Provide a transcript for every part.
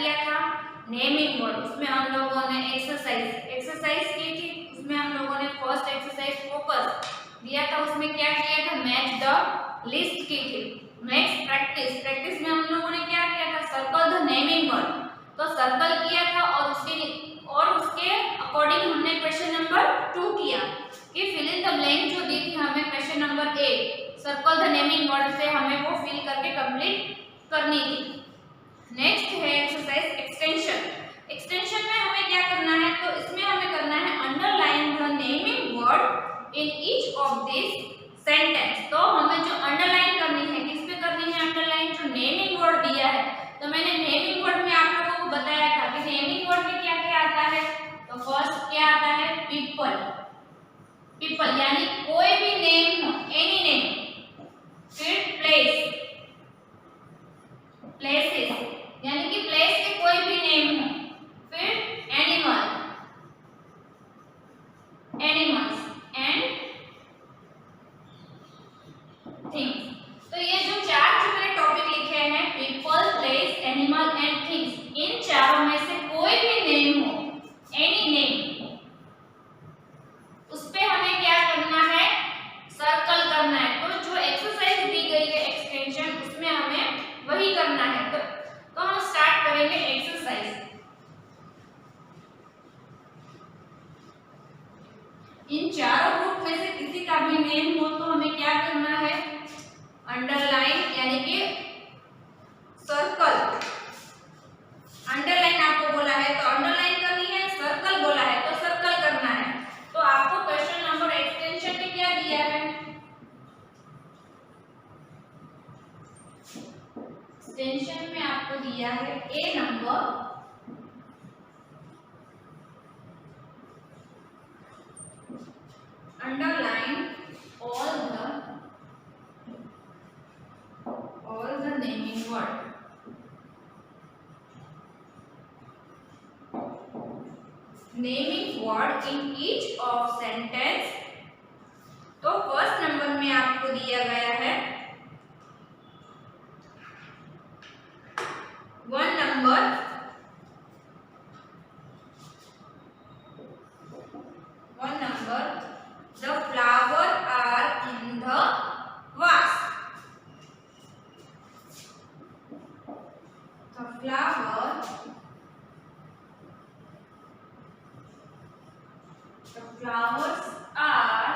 किया था, naming word, उसमें हम लोगों ने एक्सरसाइज की थी। उसमें हम लोगों ने फर्स्ट एक्सरसाइज फोकस दिया था, उसमें क्या किया था, मैच द लिस्ट की थी। नेक्स्ट प्रैक्टिस में हम लोगों ने क्या किया था, सर्कल द नेमिंग वर्ड, तो सर्कल किया था और उसके अकॉर्डिंग हमने क्वेश्चन नंबर 2 किया कि फिल इन द ब्लैंक जो दी थी हमें question number 1 circle the naming word से हमें वो फिल करके कंप्लीट करनी थी। नेक्स्ट है एक्सरसाइज एक्सटेंशन में हमें क्या करना है, तो इसमें हमें करना है underline the naming word in each of this sentence. तो हमें जो अंडरलाइन करनी है, किस पे करनी है अंडरलाइन, जो नेमिंग वर्ड दिया है। तो मैंने नेमिंग वर्ड में आप लोगों को बताया था कि नेमिंग वर्ड में क्या क्या आता है, तो फर्स्ट क्या आता है, पीपल यानी कोई भी नेम हो, एनी नेम, फिर प्लेसेस यानी कि प्लेस के कोई भी नेम हो, फिर एनिमल्स एंड थिंग्स। तो ये जो मैंने टॉपिक लिखे हैं, people, place, animal and things, इन चारों में से कोई भी नेम हो, एनी नेम, उस पे हमें क्या करना है, सर्कल करना है। तो जो एक्सरसाइज दी गई है एक्सटेंशन, उसमें हमें वही करना है। तो हम स्टार्ट करेंगे एक्सरसाइज। इन चारों ग्रुप में से किसी का भी नेम हो तो हमें क्या करना है, अंडरलाइन यानी कि सर्कल। अंडरलाइन आपको बोला है तो अंडरलाइन करनी है, सर्कल बोला है तो सर्कल करना है। तो आपको क्वेश्चन नंबर एक्सटेंशन में क्या दिया है, एक्सटेंशन में आपको दिया है ए number, underline all the naming word, naming word in each of sentence। तो फर्स्ट नंबर में आपको दिया गया है 1 number, the flower are in the vase। The flowers are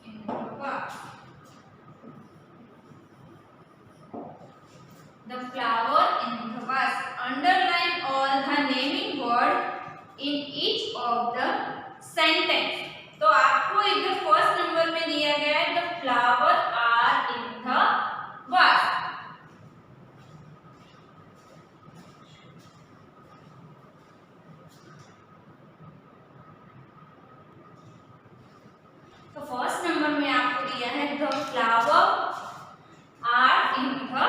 in the vase। The flower in the vase। Underline all the naming word in each of the sentence। तो आपको इधर first number में दिया गया है the flower are in the vase। तो first number में आपको दिया है the flower are in the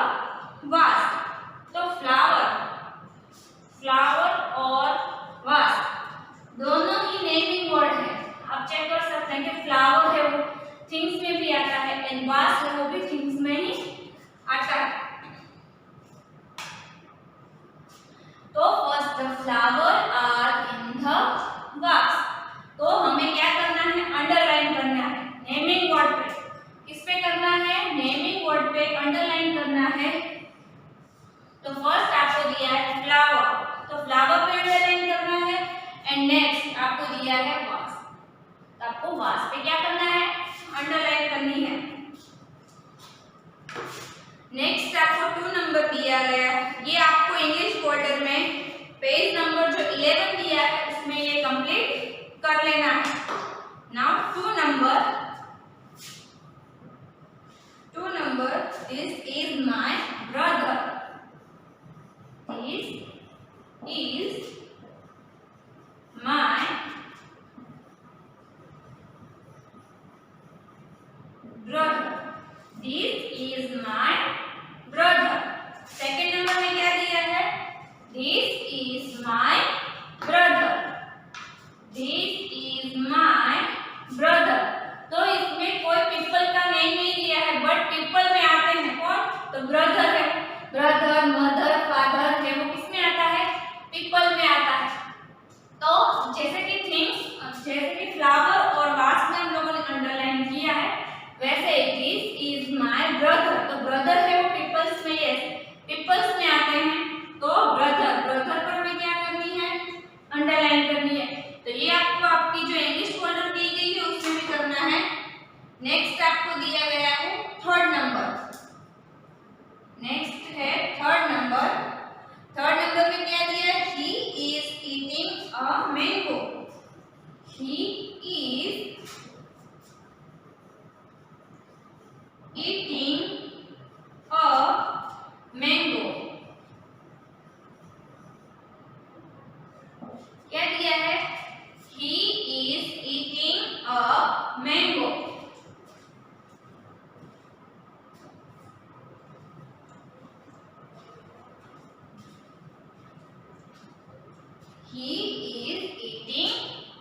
vase। तो फ्लावर और वास दोनों ही नेमिंग वर्ड है। आप चेक कर सकते हैं कि फ्लावर है वो थिंग्स में भी आता है एंड वास है वो भी थिंग्स में ही आता है। तो first the flower are in the vase, तो हमें क्या करना है, अंडरलाइन करना है नेमिंग वर्ड पे। किस पे करना है, नेमिंग वर्ड पे अंडरलाइन करना है। तो फर्स्ट आपको दिया है फ्लावर, तो फ्लावर पे अंडरलाइन करना है एंड नेक्स्ट आपको दिया है वास, तो आपको वास पे क्या करना है, अंडरलाइन करनी है। नेक्स्ट आपको 2 नंबर दिया गया है, ये आपको इंग्लिश फोल्डर में पेज नंबर जो 11 दिया है उसमें ये कंप्लीट कर लेना है। Now 2 number, this is my brother, this is my brother, this is my brother। Second number में क्या दिया है, this is my brother, this is my brother। तो इसमें कोई पीपल का नेम नहीं दिया है बट नेक्स्ट आपको दिया गया है थर्ड नंबर। नेक्स्ट है थर्ड नंबर। थर्ड नंबर में क्या दिया है? ही is eating a mango. He is eating a mango. क्या दिया है? ही is eating a mango. He is eating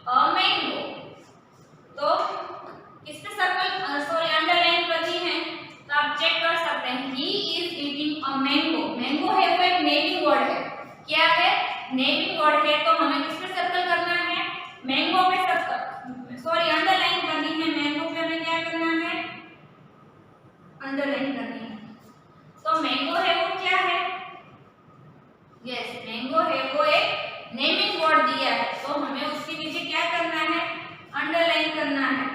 a mango। तो इस पे सर्कल सॉरी अंडरलाइन करनी है तो आप चेक कर सकते हैं। He is eating a mango। Mango है वो एक नेमिंग वर्ड है। क्या है? नेमिंग वर्ड है। तो हमें किस पे सर्कल करना है? मैंगो पे सर्कल सॉरी अंडरलाइन करनी है। मैंगो पे हमें क्या करना है? अंडरलाइन करनी है। तो मैंगो है वो क्या है? यस, मैंगो है वो एक नेमिंग वर्ड दिया है तो हमें उसके नीचे क्या करना है? अंडरलाइन करना है।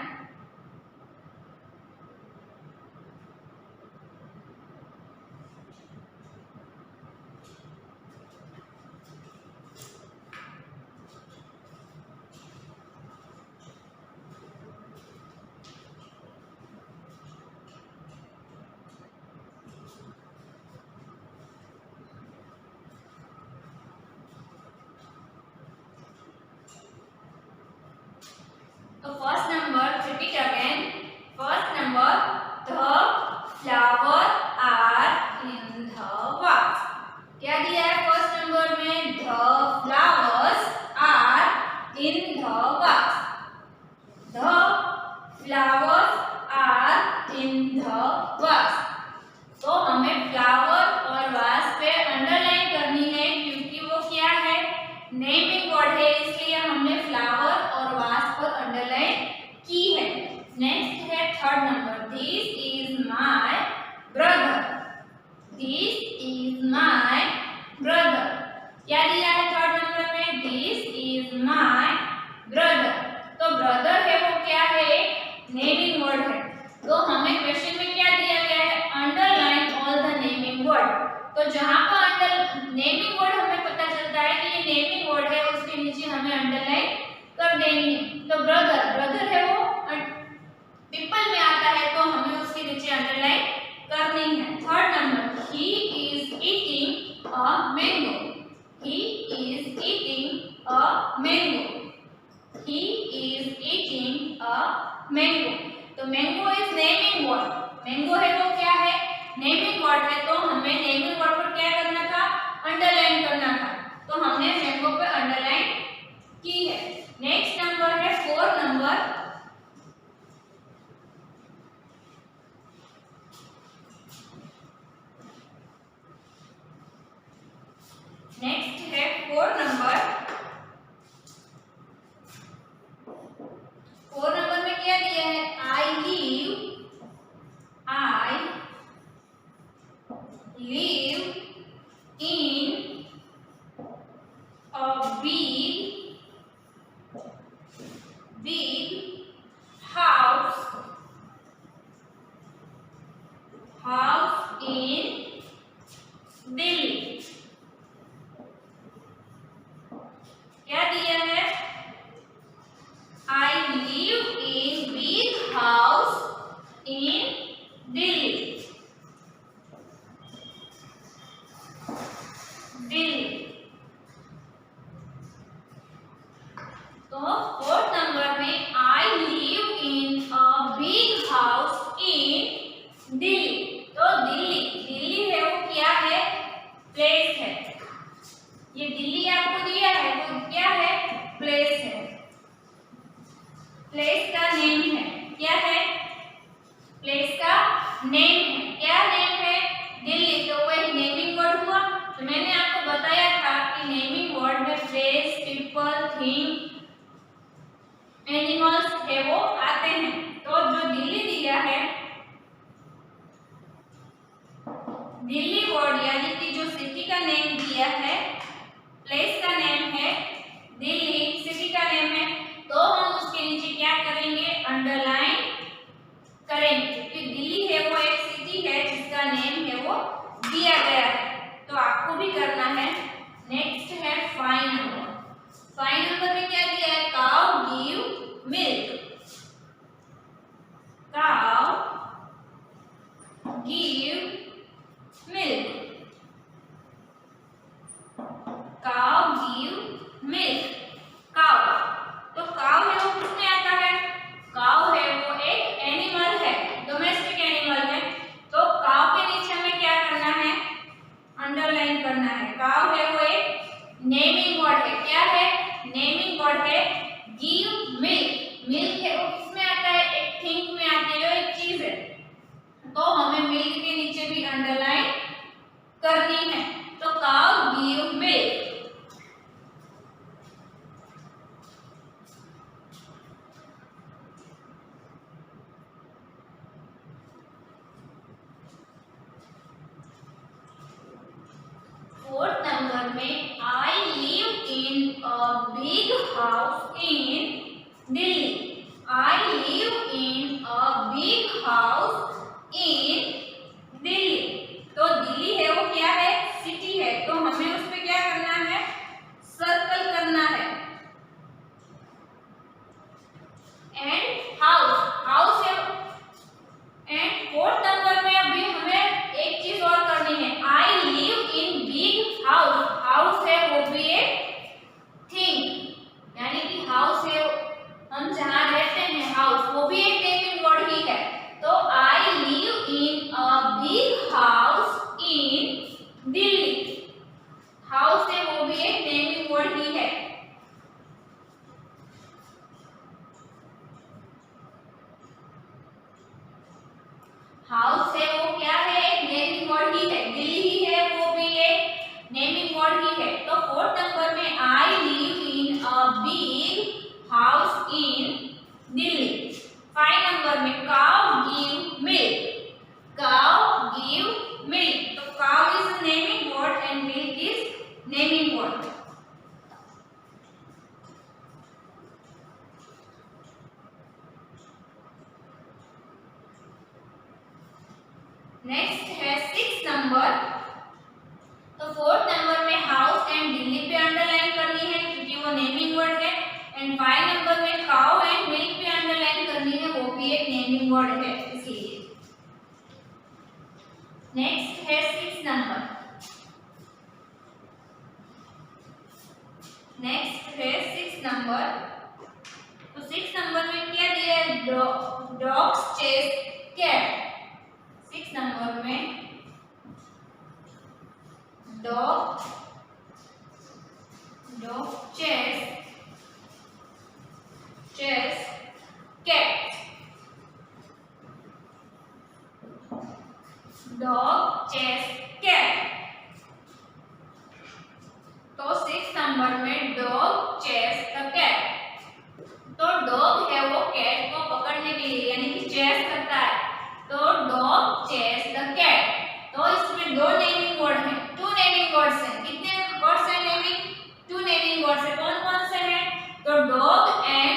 तो first number, repeat again. First number, the flower are in the vase. क्या दिया है फर्स्ट नंबर में? The flowers are in the vase. The flowers are in the vase. तो हमें फ्लावर और वास पे अंडरलाइन करनी है क्योंकि वो क्या है? नेमिंग वर्ड है, इसलिए हमने फ्लावर और वास पर अंडरलाइन की है। नेक्स्ट है third number. This is my brother. This is my brother. क्या दिया है थर्ड नंबर में? This is my brother. तो ब्रदर है वो क्या है? नेमिंग वर्ड है। तो हमें क्वेश्चन में क्या दिया गया है? Underline all the naming word. तो जहां पर अंडर नेमिंग वर्ड हमें पता चलता है कि ये नेमिंग वर्ड है, उसके नीचे हमें अंडरलाइन कर देनी है। तो ब्रदर, ब्रदर है वो पीपल में आता है तो हमें उसके नीचे अंडरलाइन करनी है। Third number, he is eating a mango. He is eating a mango. He is eating a mango. तो mango is naming word. Mango है वो क्या है? नेमिंग वर्ड है। तो हमें नेमिंग वर्ड पर क्या करना था? अंडरलाइन करना था। तो हमने मैंगो पे अंडरलाइन की है। नेक्स्ट नंबर है फोर्थ नंबर। नेक्स्ट है फोर्थ नंबर। फोर्थ नंबर में क्या दिया है? I live in a big house in Delhi. क्या दिया है? I live in big house in Delhi. तो फोर्थ नंबर में I live in a big house in Delhi. तो दिल्ली, दिल्ली है वो क्या है? प्लेस है। ये दिल्ली आपको दिया है तो क्या है? प्लेस है। प्लेस का नेम है। क्या है? प्लेस दिया गया है, तो आपको भी करना है। नेक्स्ट है 5 नंबर। 5 नंबर में क्या दिया है? Cow give milk. Cow give milk. Cow give milk. Cow, तो काउ है वो किसमें आता है? काउ है वो एक एनिमल है, डोमेस्टिक एनिमल है। तो काउ के नीचे हमें क्या करना है? अंडरलाइन करना है। काउ है वो एक नेमिंग वर्ड है। क्या है? नेमिंग वर्ड है। गिव मिल्क, मिल्क है वो किसमें आता है? एक थिंग में आती है, एक चीज है, तो हमें मिल्क के नीचे भी अंडरलाइन करनी है। तो cow give milk. Fourth number में I live in a big house in Delhi. I live in a big house in Delhi. तो दिल्ली है वो क्या है? सिटी है, तो हमें उस पे क्या करना है? सर्कल करना है। एंड हाउस, हाउस है। एंड फोर्थ नंबर में अभी हमें एक चीज और करनी है। आई live in big house, house है वो भी एक थिंग, यानी कि हाउस है हम जहाँ रहते हैं, हाउस वो भी एक नेमिंग वर्ड ही है। तो आई live in a big house in Delhi. House है वो भी एक नेमिंग वर्ड ही है। हाउस है वो क्या है? एक नेमिंग वर्ड ही है। दिल्ली ही है वो भी एक नेमिंग वर्ड ही है। तो फोर्थ नंबर में I live in a big house in Delhi. 5 number में cow give milk. Cow give milk, तो cow is naming word and milk is naming word. Next है 6 नंबर। तो 4th नंबर में house and Delhi पे underline करनी है क्योंकि वो नेमिंग वर्ड है। एंड 5 नंबर में काउ एंड मिल्क पे अंडरलाइन करनी है, वो भी एक नेमिंग वर्ड है इसलिए। नेक्स्ट है 6 नंबर। नेक्स्ट है 6 नंबर। तो 6 नंबर में क्या दिया है? Dogs chase cat. 6 नंबर में dog chase cat. Dog chase cat. तो 6 नंबर में डॉग चेस द कैट। तो डॉग है वो कैट को पकड़ने के लिए यानी कि चेस करता है, तो डॉग चेस द कैट। तो इसमें दो नेमिंग वर्ड हैं, 2 नेमिंग वर्ड्स हैं। कितने वर्ड्स हैं नेमिंग? 2 नेमिंग वर्ड्स हैं। कौन कौन से हैं? तो डॉग एंड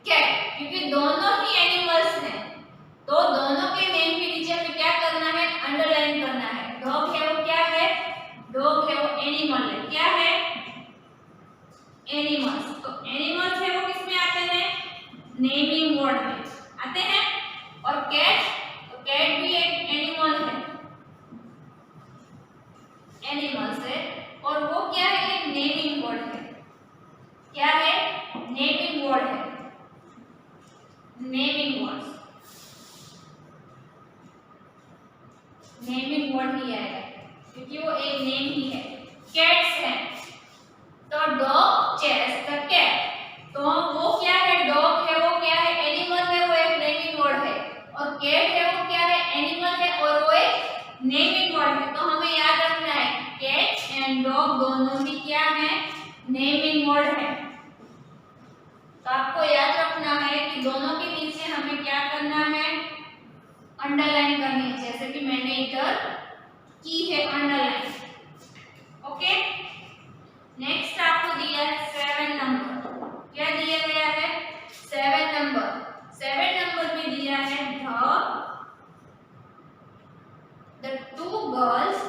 कैट, क्योंकि दोनों ही एनिमल्स हैं, तो दोनों के नेम के नीचे हमें क्या करना है? अंडरलाइन करना है। डॉग है वो क्या है? डॉग है वो एनिमल है। क्या है? एनिमल्स। तो एनिमल्स है वो किसमें आते हैं? नेमिंग वर्ड में आते हैं। और कैट, तो कैट भी एक एनिमल है, एनिमल्स है, और वो क्या है? एक नेमिंग वर्ड है। क्या है? नेमिंग वर्ड है। नेमिंग वर्ड्स, नेमिंग वर्ड ही आएगा क्योंकि वो एक नेम ही है। कैट्स है, तो डॉग चेस द कैट। तो वो क्या है? डॉग है वो क्या है? एनिमल है, वो एक नेमिंग वर्ड है। और कैट है वो क्या है? एनिमल है और वो एक नेमिंग वर्ड है। तो हमें याद रखना है कैट एंड डॉग दोनों ही क्या है? नेमिंग वर्ड है। तो आपको याद रखना है कि दोनों के नीचे हमें क्या करना है? अंडरलाइन करनी है, जैसे कि मैंने इधर की है अंडरलाइन। ओके। नेक्स्ट आपको दिया है 7 नंबर। क्या दिया गया है? 7 नंबर। 7 नंबर में दिया है the two girls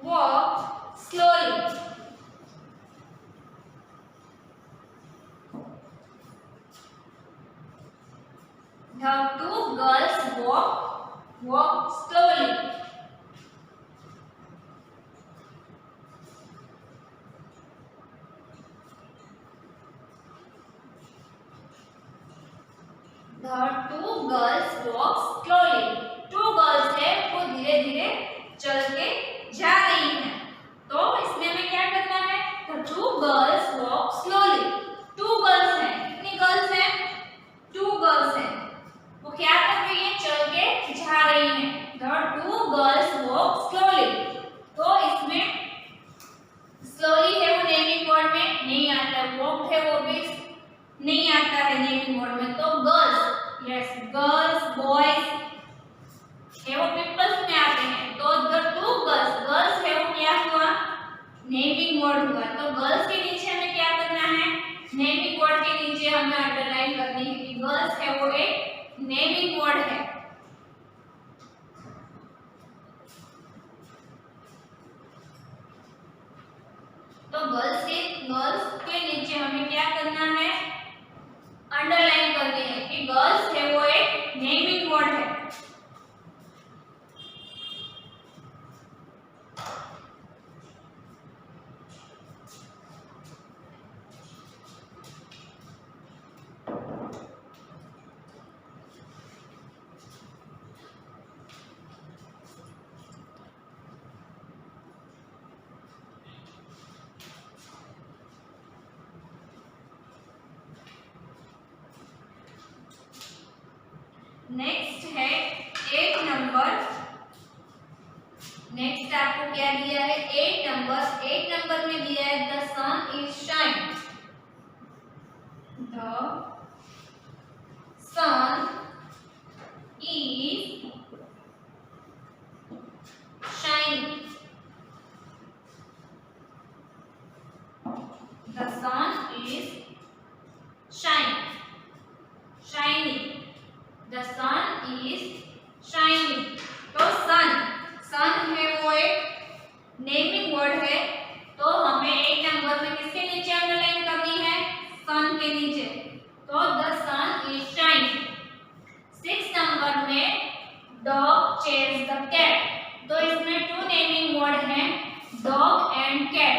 walked slowly. The two girls walked slowly. The two girls walked slowly. Two girls है वो धीरे धीरे चल के जा रही हैं। तो इसमें हमें क्या करना है? The two girls walk slowly. Two girls हैं। कितनी girls हैं? Two girls हैं। वो क्या कर रही है? चल के जा रही हैं। The two girls walk slowly. तो इसमें slowly है वो नेमिंग वर्ड में नहीं आता, walk है वो भी नहीं आता है नेमिंग वर्ड में। तो गर्ल्स, यस गर्ल्स, बॉयज है वो पीपल्स में आते हैं। तो द टू गर्ल्स, गर्ल्स है वो क्या हुआ? नेमिंग वर्ड हुआ। तो गर्ल्स के नीचे हमें क्या करना है? नेमिंग वर्ड के नीचे हमें अंडरलाइन करनी है कि गर्ल्स है वो एक नेमिंग वर्ड है। तो गर्ल्स के नीचे हमें क्या करना है? अंडरलाइन करनी है कि गर्ल्स है वो एक नेमिंग वर्ड है। नेक्स्ट है 8 नंबर। नेक्स्ट आपको क्या दिया है? 8 नंबर। 8 नंबर में दिया है the sun is shine. The sun is shining. The sun is shining. The sun is shining. तो सन है वो एक नेमिंग वर्ड है। तो हमें 8 नंबर में किसके नीचे अंडरलाइन करनी है? सन के नीचे। तो the sun is shining. 6 number में dog chased the cat. तो इसमें 2 नेमिंग वर्ड हैं, dog and cat.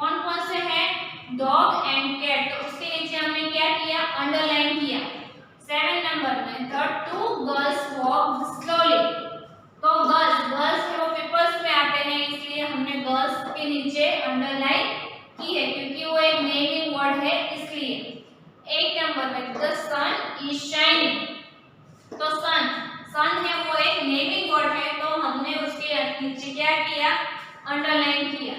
कौन कौन से हैं? dog and cat. तो उसके नीचे हमने क्या किया? अंडरलाइन किया। 7 नंबर में the two girls walked slowly. तो गर्ल्स है वो पीपल्स में आते हैं, इसलिए हमने गर्ल्स के नीचे अंडरलाइन की है क्योंकि वो एक नेमिंग वर्ड है इसलिए। 8 नंबर में the sun is shining. तो सन है वो एक नेमिंग वर्ड है, तो हमने उसके नीचे क्या किया? अंडरलाइन किया।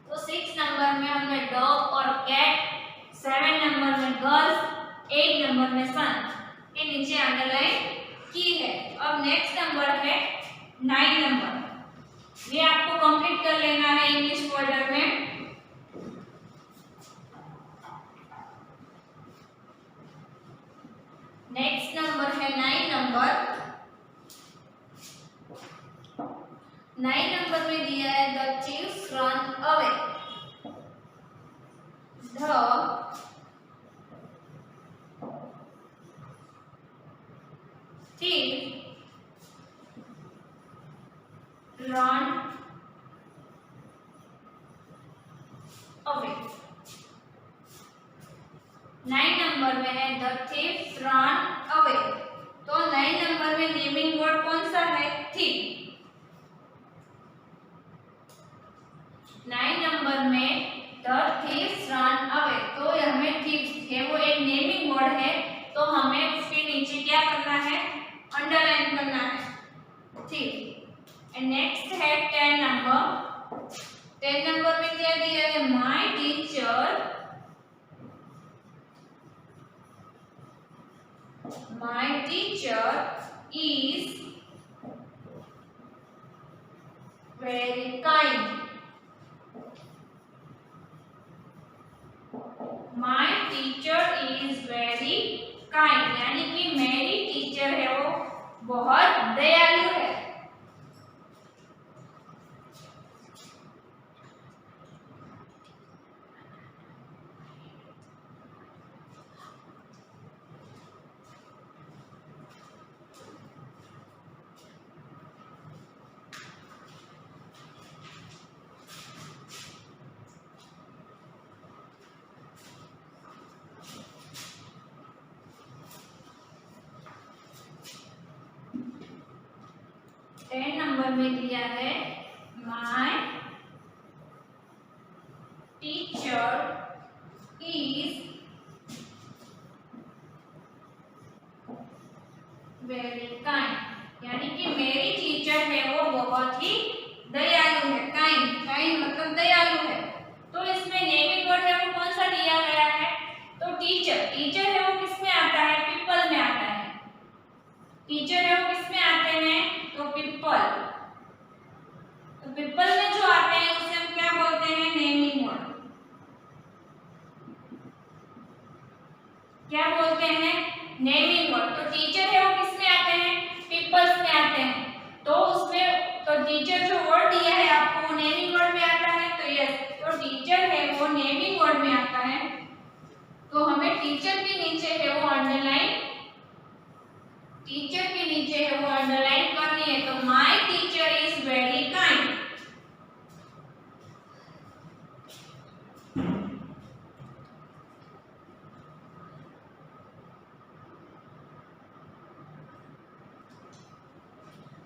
तो 6 नंबर में हमने डॉग और कैट, 7 नंबर में गर्ल्स, 8 नंबर में सन के नीचे अंडरलाइन की है। अब नेक्स्ट नंबर है 9 नंबर। ये आपको कंप्लीट कर लेना है इंग्लिश फोल्डर में। नेक्स्ट नंबर है 9 नंबर। 9 नंबर में दिया है the chiefs run away. The thief run away। 9 number में है the thieves run away। तो 9 नंबर में नेमिंग वर्ड कौन सा है? thief। 9 नंबर में the thieves run away, तो हमें thieves है वो एक नेमिंग वर्ड है, तो हमें उसके नीचे क्या करना है? अंडरलाइन करना है thief। एंड नेक्स्ट है 10 नंबर। 10 नंबर में क्या दिया है? my teacher is very kind। My teacher is very kind, यानी कि मेरी टीचर है वो बहुत दयालु है। टेन नंबर में दिया है my teacher is very kind, यानी कि मेरी टीचर है वो बहुत ही दयालु है। काइंड, काइंड मतलब दयालु है। तो इसमें नेमिंग वर्ड है वो कौन सा दिया गया है? तो टीचर। टीचर है वो किस में आता है? पीपल में आता है। टीचर है वो किस में आते हैं? तो पीपल। तो पीपल में जो आते हैं उसे हम क्या बोलते हैं? Naming word. क्या बोलते हैं? Naming word. तो टीचर है वो किस में आते हैं? पीपल्स में आते हैं। तो उसमें तो टीचर जो वर्ड दिया है आपको वो नेमिंग वर्ड में आता है। तो यस, तो टीचर है वो नेमिंग वर्ड में आता है। तो हमें टीचर के नीचे है वो अंडरलाइन, टीचर के नीचे है वो अंडरलाइन करनी है। तो my teacher is very kind.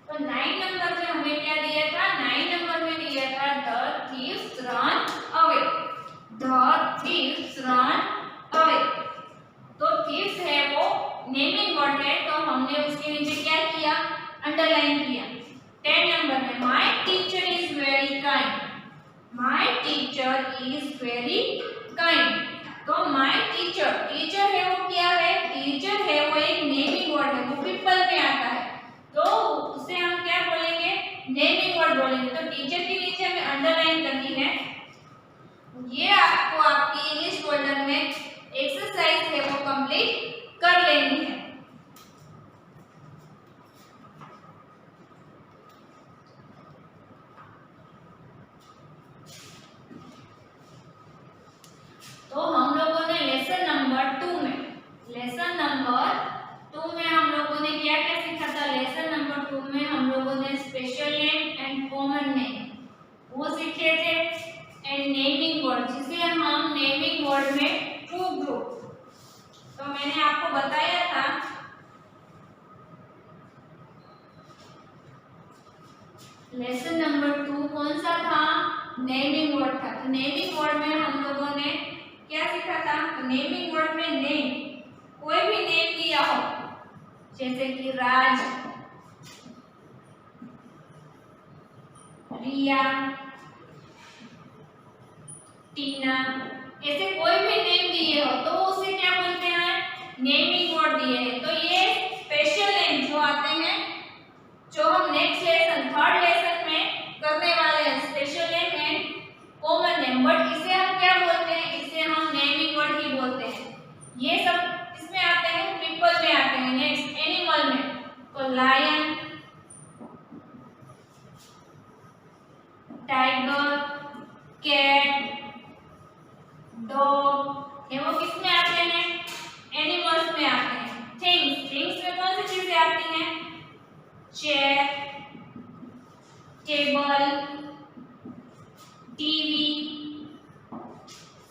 तो 9 नंबर में हमें क्या दिया था? 9 नंबर में दिया था the thieves run away. The thieves run away. तो थीव्स है वो नेमिंग वर्ड है, तो हमने उसके नीचे क्या किया? अंडरलाइन किया। 10 नंबर में my teacher is very kind. My teacher is very kind. तो माय टीचर, टीचर है वो क्या है? टीचर है वो एक नेमिंग वर्ड है, वो पीपल में आता है। तो उसे हम क्या बोलेंगे? नेमिंग वर्ड बोलेंगे। तो टीचर के नीचे हमें अंडरलाइन करनी है। ये आपको आपकी इंग्लिश वर्जन में एक्सरसाइज है वो कंप्लीट कर लेनी है। तो हम लोगों ने लेसन नंबर 2 में हम लोगों ने क्या क्या सीखा था? लेसन नंबर 2 में हम लोगों ने special name and common name वो सीखे थे, एंड नेमिंग वर्ड, जिसे हम नेमिंग वर्ड में टू ग्रुप। तो मैंने आपको बताया था लेसन नंबर 2 कौन सा था? नेमिंग वर्ड था। तो नेमिंग वर्ड में हम लोगों ने क्या सीखा था? तो नेमिंग वर्ड में नेम, कोई भी नेम दिया हो, जैसे कि राज, रिया, टीना, ऐसे कोई भी नेम दिए हो तो उसे क्या बोलते हैं? नेमिंग वर्ड दिए हैं। तो ये स्पेशल नेम जो आते हैं, जो हम नेक्स्ट लेसन, थर्ड लेसन में करने वाले हैं, special name and common name, but इसे हम क्या बोलते हैं? इसे हम नेमिंग वर्ड ही बोलते हैं। ये सब किसमें आते हैं? पीपल में आते हैं। नेक्स्ट एनिमल में, तो लायन, टाइगर, कैट, डॉग, ये वो किसमें आते हैं? एनिमल्स में आते हैं। थिंग्स, थिंग्स में कौन सी चीजें आती हैं? चेयर, टेबल, टीवी,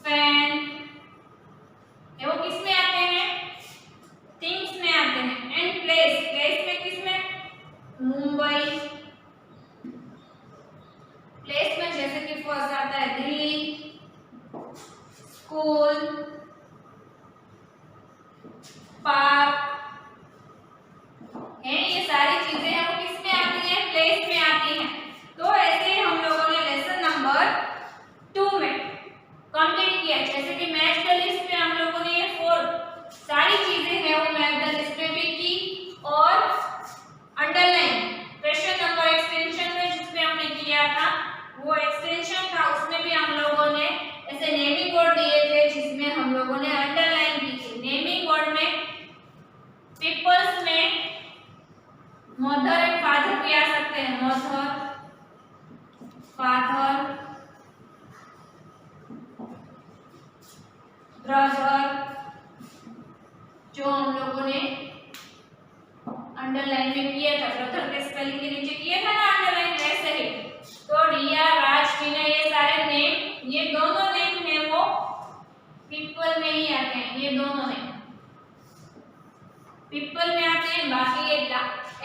फैन, ये वो किस में आते हैं? थिंग्स में आते हैं। एंड प्लेस, प्लेस में किस में? मुंबई। प्लेस में जैसे कि फर्स्ट आता है दिल्ली, स्कूल, पार्क है, ये सारी चीजें हैं वो किस में आती हैं? प्लेस में आती हैं। तो ऐसे ही हम लोगों ने लेसन नंबर 2 में कंप्लीट किया। जैसे कि मैच द लिस्ट में हम लोगों ने ये 4 सारी चीजें हैं वो मैच द लिस्ट में भी की, और अंडरलाइन क्वेश्चन नंबर एक्सटेंशन में जिसमें हमने किया था वो एक्सटेंशन था, उसमें भी हम लोगों ने ऐसे नेमिंग वर्ड दिए थे जिसमें हम लोगों ने अंडरलाइन की थी। नेमिंग वर्ड में पीपल्स में मदर एंड फादर भी आ सकते हैं। मदर, फादर, ब्रदर, जो हम लोगों ने अंडरलाइन में किया था, ब्रदर के स्पेलिंग के नीचे किया था ना अंडरलाइन, वैसे ही। तो रिया, राज, टीना, ये सारे नेम, ये दोनों नेम है वो पीपल में ही आते हैं। ये दोनों नेम पीपल में आते हैं। बाकी ये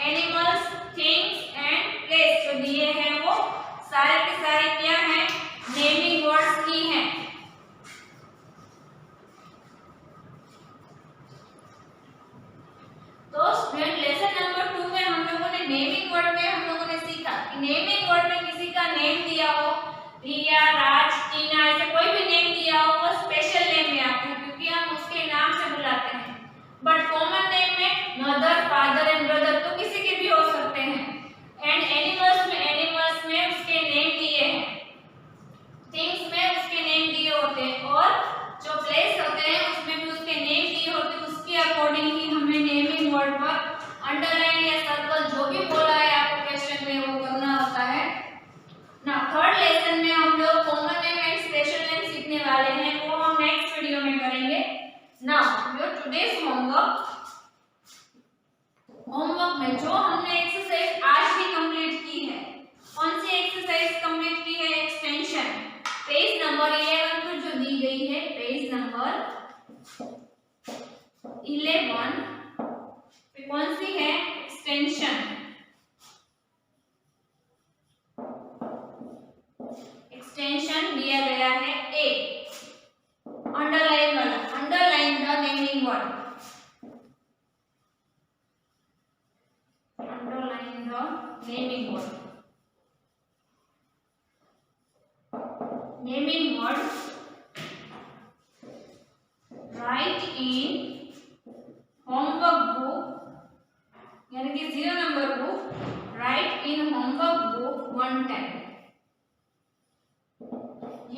एनिमल्स, थिंग्स एंड प्लेस जो दिए हैं वो सारे के सारे क्या हैं? नेमिंग वर्ड्स की हैं। तो स्टूडेंट लेसन नंबर 2 में हम लोगों ने नेमिंग वर्ड में हम लोगों ने सीखा कि नेमिंग वर्ड में किसी का नेम दिया हो, रिया, राज, टीना, ऐसे कोई भी नेम दिया हो वो स्पेशल नेम में आते हैं क्योंकि हम उसके नाम से बुलाते हैं। बट कॉमन नेम में मदर, फादर एंड ब्रदर तो किसी के भी हो सकते हैं। एंड एनिमल्स में उसके नेम दिए हैं, थिंग्स में उसके नेम दिए होते हैं, और जो प्लेस होते हैं उसमें भी उसके नेम दिए होते हैं। उसके अकॉर्डिंग ही हमें नेमिंग वर्ड पर अंडरलाइन या सर्कल जो भी बोला है आपको क्वेश्चन में वो करना होता है ना। थर्ड लेसन में हम लोग common name and special name सीखने वाले हैं, वो हम नेक्स्ट वीडियो में करेंगे। नाउ योर टुडेस होमवर्क में जो हमने एक्सरसाइज आज भी कंप्लीट की है, कौन सी एक्सरसाइज कंप्लीट की है? एक्सटेंशन। पेज नंबर 11 पर जो दी गई है, पेज नंबर 11 पे कौन सी है? एक्सटेंशन। एक्सटेंशन दिया गया है ए, अंडरलाइन वाला, underline the naming word, underline the naming word. Naming word right in homework book, यानी कि 0 number book, right in homework book 1 time.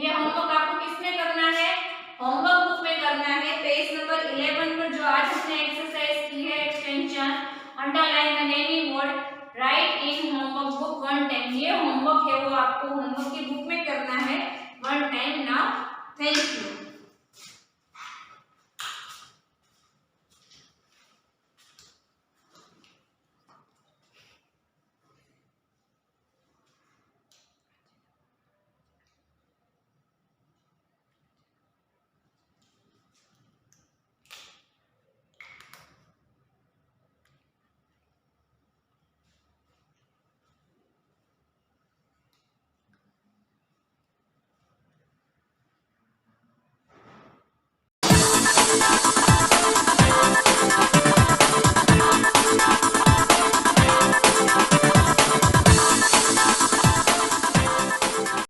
ये होमवर्क आपको किसमें करना है? होमवर्क बुक में करना है। पेज नंबर 11 पर जो आज हमने एक्सरसाइज की है extension underline the naming word, right in homework book 1 time, ये होमवर्क है वो आपको होमवर्क की बुक में करना है 1 टाइम। Now thank you.